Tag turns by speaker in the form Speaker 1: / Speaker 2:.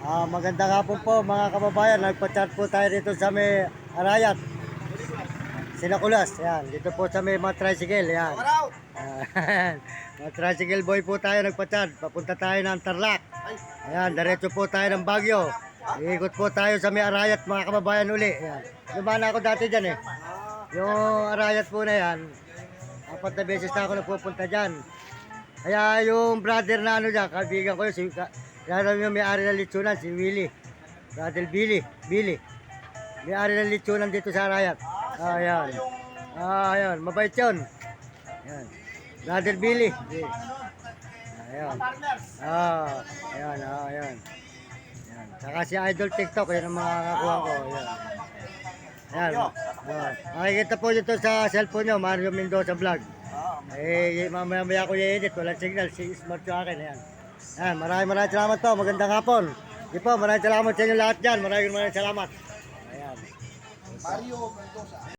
Speaker 1: Magandang hapon po mga kababayan. Nagpa-chat po tayo dito sa may Arayat, Sinakulas. Yan, dito po sa may mga tricycle. Yan. Ayan. Mga tricycle boy po tayo nagpa-chat. Papunta tayo ng Tarlac. Ayan, diretso po tayo ng Baguio. Ikot po tayo sa may Arayat mga kababayan uli. Yan. Lumana ako dati dyan eh. Yung Arayat po na yan, 4 na beses na ako nagpupunta dyan. Kaya yung brother na ano dyan, kaibigan ko yun, kaya yung may-ari ng litsunan, si Willie. Brother Billy. May-ari ng litsunan dito sa Arayat. Ayan. Ayan, mabait yun. Ayan. Brother Billy. Ayan. Ayan, ayan. Ayan. Saka si Idol TikTok, yan ang mga kakuha ko. Ayan. Ayan. Makikita po dito sa cellphone nyo, Mario Mendoza Vlog. Mamaya ko i-edit, walang signal, si Smart yung akin. Ayan. Ayan, maraming salamat po, magandang hapon. Di po, maraming salamat sa inyo lahat dyan, maraming salamat. Ayan. Mario Mendoza.